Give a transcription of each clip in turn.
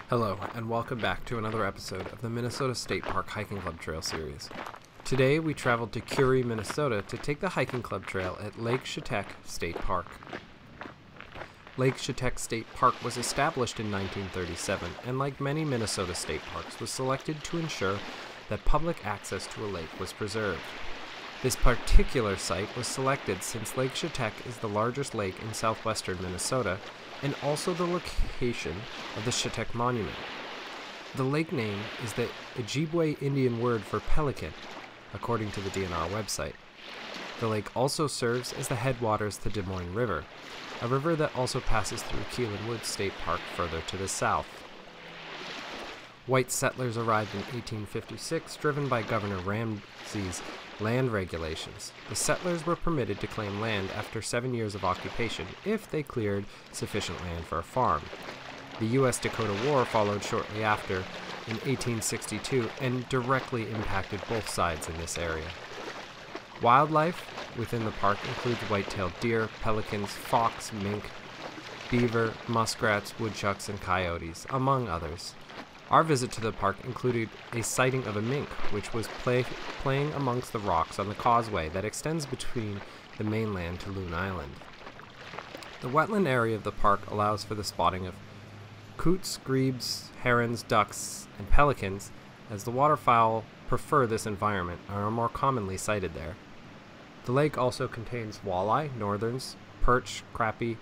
Hello, and welcome back to another episode of the Minnesota State Park Hiking Club Trail Series. Today we traveled to Curie, Minnesota to take the hiking club trail at Lake Shetek State Park. Lake Shetek State Park was established in 1937 and, like many Minnesota state parks, was selected to ensure that public access to a lake was preserved. This particular site was selected since Lake Shetek is the largest lake in southwestern Minnesota and also the location of the Shetek Monument. The lake name is the Ojibwe Indian word for pelican, according to the DNR website. The lake also serves as the headwaters to Des Moines River, a river that also passes through Keelan Woods State Park further to the south. White settlers arrived in 1856, driven by Governor Ramsey's land regulations. The settlers were permitted to claim land after 7 years of occupation if they cleared sufficient land for a farm. The U.S.-Dakota War followed shortly after in 1862 and directly impacted both sides in this area. Wildlife within the park includes white-tailed deer, pelicans, fox, mink, beaver, muskrats, woodchucks, and coyotes, among others. Our visit to the park included a sighting of a mink, which was playing amongst the rocks on the causeway that extends between the mainland to Loon Island. The wetland area of the park allows for the spotting of coots, grebes, herons, ducks, and pelicans, as the waterfowl prefer this environment and are more commonly sighted there. The lake also contains walleye, northerns, perch, crappie,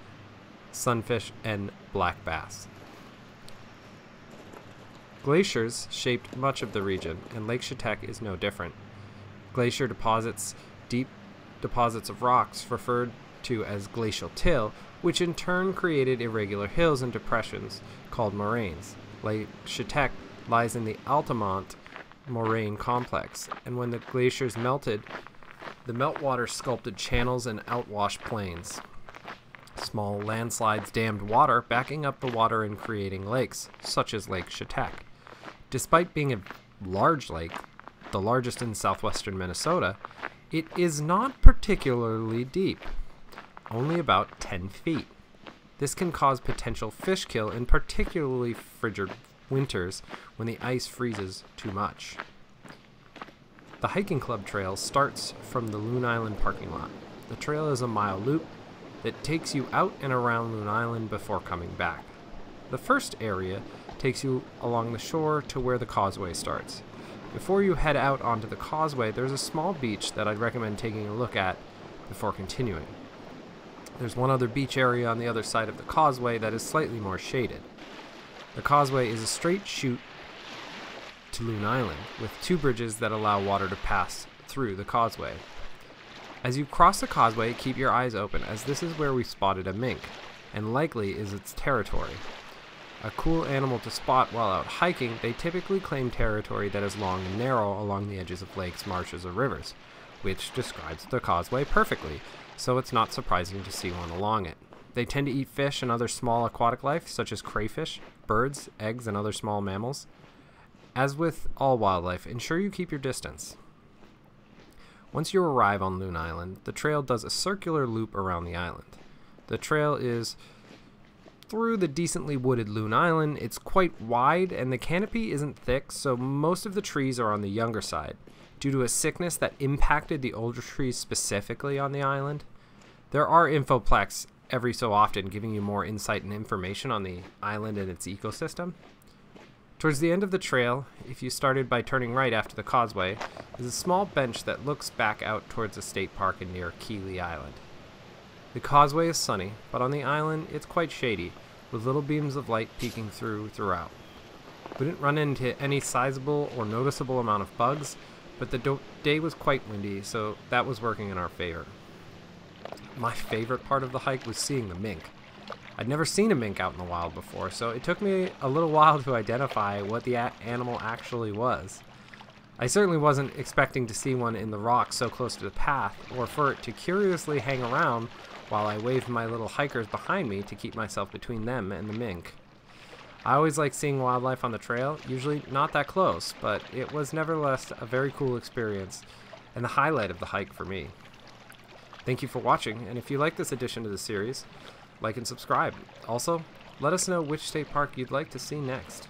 sunfish, and black bass. Glaciers shaped much of the region, and Lake Shetek is no different. Glacier deposits, deep deposits of rocks referred to as glacial till, which in turn created irregular hills and depressions called moraines. Lake Shetek lies in the Altamont moraine complex, and when the glaciers melted, the meltwater sculpted channels and outwash plains. Small landslides dammed water, backing up the water and creating lakes, such as Lake Shetek. Despite being a large lake, the largest in southwestern Minnesota, it is not particularly deep, only about 10 feet. This can cause potential fish kill in particularly frigid winters when the ice freezes too much. The hiking club trail starts from the Loon Island parking lot. The trail is a mile loop that takes you out and around Loon Island before coming back. The first area takes you along the shore to where the causeway starts. Before you head out onto the causeway, there's a small beach that I'd recommend taking a look at before continuing. There's one other beach area on the other side of the causeway that is slightly more shaded. The causeway is a straight chute to Loon Island, with two bridges that allow water to pass through the causeway. As you cross the causeway, keep your eyes open, as this is where we spotted a mink, and likely is its territory. A cool animal to spot while out hiking, they typically claim territory that is long and narrow along the edges of lakes, marshes, or rivers, which describes the causeway perfectly, so it's not surprising to see one along it. They tend to eat fish and other small aquatic life, such as crayfish, birds, eggs, and other small mammals. As with all wildlife, ensure you keep your distance. Once you arrive on Loon Island, the trail does a circular loop around the island. The trail is through the decently wooded Loon Island. It's quite wide and the canopy isn't thick, so most of the trees are on the younger side, due to a sickness that impacted the older trees specifically on the island. There are infoplex every so often giving you more insight and information on the island and its ecosystem. Towards the end of the trail, if you started by turning right after the causeway, is a small bench that looks back out towards the state park and near Keeley Island. The causeway is sunny, but on the island it's quite shady, with little beams of light peeking throughout. We didn't run into any sizable or noticeable amount of bugs, but the day was quite windy, so that was working in our favor. My favorite part of the hike was seeing the mink. I'd never seen a mink out in the wild before, so it took me a little while to identify what the animal actually was. I certainly wasn't expecting to see one in the rocks so close to the path, or for it to curiously hang around while I waved my little hikers behind me to keep myself between them and the mink. I always like seeing wildlife on the trail, usually not that close, but it was nevertheless a very cool experience and the highlight of the hike for me. Thank you for watching, and if you like this addition to the series, like and subscribe. Also, let us know which state park you'd like to see next.